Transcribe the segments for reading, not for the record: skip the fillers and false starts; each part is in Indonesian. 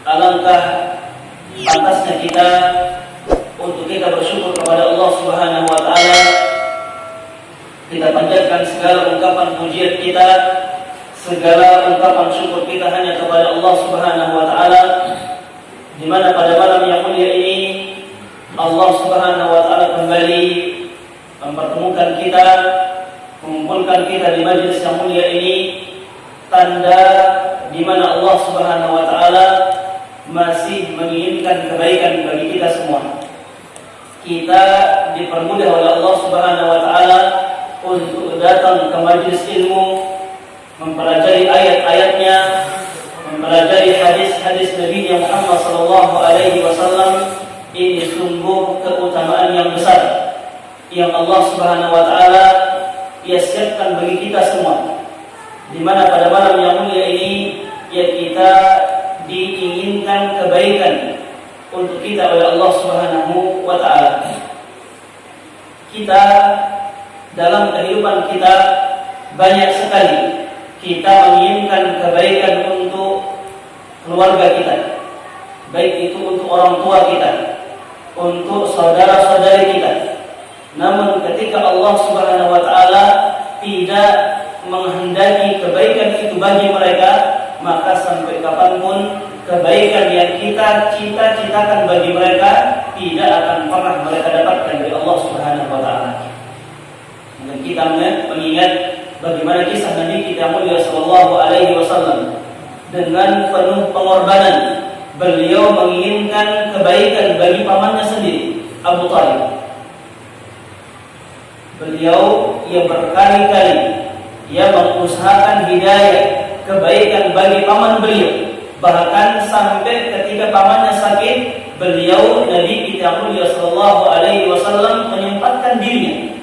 alangkah pantasnya kita untuk kita bersyukur kepada Allah Subhanahu wa taala. Kita panjatkan segala ungkapan pujian kita, segala ungkapan syukur kita hanya kepada Allah Subhanahu wa taala, di mana pada malam yang mulia ini Allah Subhanahu wa taala kembali mempertemukan kita, mengumpulkan kita di majelis yang mulia ini, tanda di mana Allah Subhanahu wa taala masih menginginkan kebaikan bagi kita semua. Kita dipermudah oleh Allah Subhanahu wa taala untuk datang ke majelis ilmu, mempelajari ayat-ayatnya, mempelajari hadis-hadis Nabi Muhammad sallallahu alaihi wasallam. Ini sungguh keutamaan yang besar yang Allah Subhanahu wa taala siapkan bagi kita semua. Di mana pada malam yang mulia ini ya kita diinginkan kebaikan untuk kita oleh Allah Subhanahu wa taala. Kita dalam kehidupan kita banyak sekali kita menginginkan kebaikan untuk keluarga kita, baik itu untuk orang tua kita, untuk saudara-saudari kita. Namun ketika Allah Subhanahu wa taala tidak menghendaki kebaikan itu bagi mereka, maka sampai kapanpun kebaikan yang kita cita-citakan bagi mereka tidak akan pernah mereka dapatkan dari Allah Subhanahu wa taala. Dan kita mengingat bagaimana kisah Nabi kita mulia sallallahu alaihi wasallam dengan penuh pengorbanan. Beliau menginginkan kebaikan bagi pamannya sendiri, Abu Thalib. Beliau yang berkali-kali mengusahakan hidayah kebaikan bagi paman beliau. Bahkan sampai ketika pamannya sakit, beliau Nabi kita mulia sallallahu alaihi wasallam menyempatkan dirinya.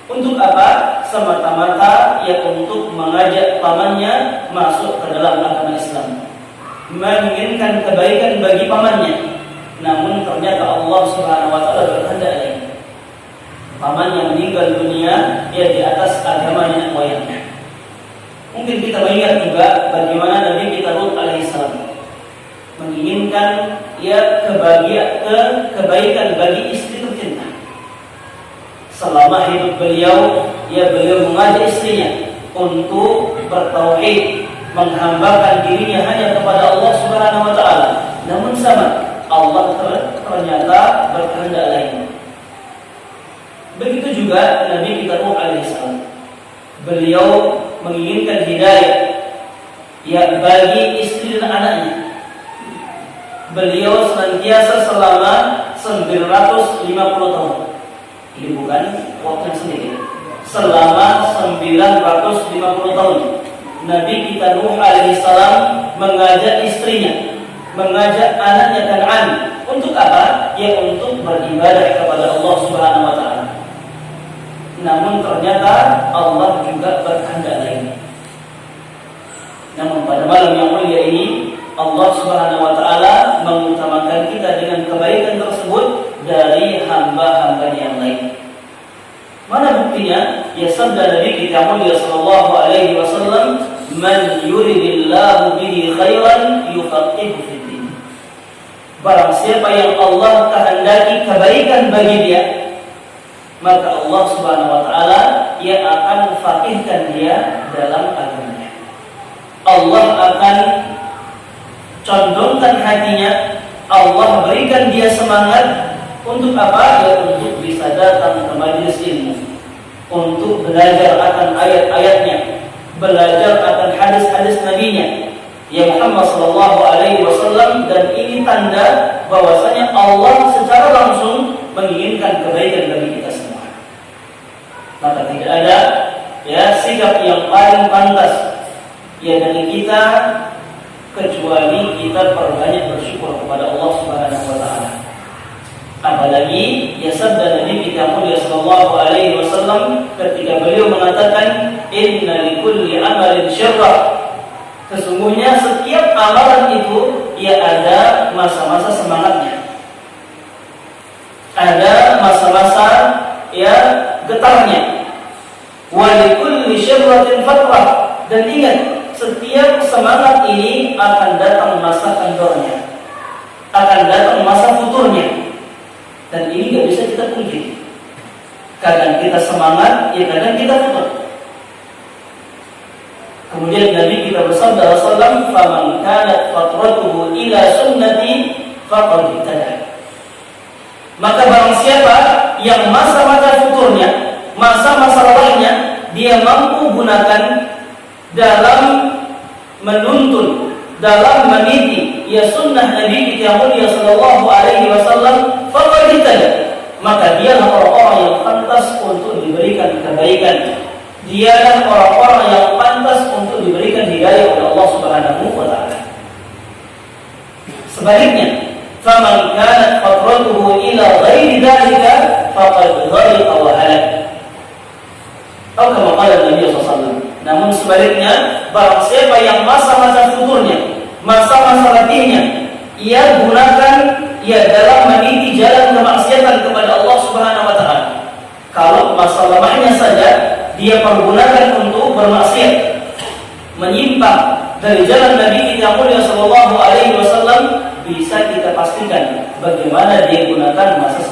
Untuk apa? Semata-mata untuk mengajak pamannya masuk ke dalam agama Islam, menginginkan kebaikan bagi pamannya. Namun ternyata Allah Subhanahu wa taala berkehendak lain. Pamannya meninggal dunia di atas agama nenek moyangnya. Mungkin kita mengingat juga bagaimana Nabi kita Lut alaihissalam menginginkan kebaikan bagi istri tercinta. Selama hidup beliau mengajak istrinya untuk bertauhid, menghambakan dirinya hanya kepada Allah Subhanahu wa taala. Namun sama, Allah ternyata berkehendak lain. Begitu juga Nabi kita Nuh alaihissalam. Beliau menginginkan hidayah bagi istri dan anaknya. Beliau senantiasa selama 950 tahun. Ini bukan waktu yang sedikit. Selama 950 tahun Nabi kita Nuh alaihissalam mengajak istrinya, mengajak anaknya Kan'an. Untuk apa? Untuk beribadah kepada Allah Subhanahu wa taala. Namun ternyata Allah juga berkehendak lain. Namun pada malam yang mulia ini Allah Subhanahu wa taala mengutamakan kita dengan kebaikan tersebut dari hamba-hamba yang lain. Mana buktinya? Sabda Nabi kita mulia sallallahu alaihi wasallam, "Man yuridillahu bihi khairan yufaqihu fid din." Barang siapa yang Allah kehendaki kebaikan bagi dia, maka Allah Subhanahu wa taala akan faqihkan dia dalam agamanya. Allah akan condongkan hatinya, Allah berikan dia semangat untuk apa? Untuk bisa datang ke majelis ilmu, untuk belajar akan ayat-ayatnya, belajar akan hadis-hadis nabinya Muhammad sallallahu alaihi wasallam. Dan ini tanda bahwasanya Allah secara langsung menginginkan kebaikan bagi kita semua. Maka tidak ada sikap yang paling pantas dari kita kecuali kita perbanyak bersyukur kepada Allah Subhanahu wa taala. Apalagi sabda Nabi kita mulia sallallahu alaihi wasallam ketika beliau mengatakan, "Inna likulli amalin syarra." Sesungguhnya setiap amalan itu ada masa-masa semangatnya. Ada masa-masa getarnya. Wa likulli syarratin fatrah. Dan ingat, setiap semangat ini akan datang masa kendornya. akan datang masa futurnya. Dan ini gak bisa kita pungkiri. Kadang kita semangat, ya kadang kita futur. Kemudian Nabi kita bersabda sallallahu faman kanat fatratuhu ila sunnati faqad ihtada. Maka barang siapa yang masa-masa futurnya, masa-masa lelahnya dia mampu gunakan dalam menuntun, dalam meniti ya sunnah Nabi kita mulia sallallahu alaihi wasallam, faqad ihtada. Maka dialah orang-orang yang pantas untuk diberikan kebaikan. Dialah orang-orang yang pantas untuk diberikan hidayah oleh Allah Subhanahu wa taala. Sebaliknya, faman kanat fatratuhu ila ghairi dzalika faqad dhariqa wa halak. Atau kama qala Nabi sallallahu alaihi wasallam. Namun sebaliknya, barang siapa yang masa-masa futurnya, masa-masa latihnya ia gunakan dalam meniti jalan kemaksiatan kepada Allah Subhanahu wa taala. Kalau masa lemahnya saja dia pergunakan untuk bermaksiat, menyimpang dari jalan Nabi kita mulia sallallahu alaihi wasallam, bisa kita pastikan bagaimana dia gunakan masa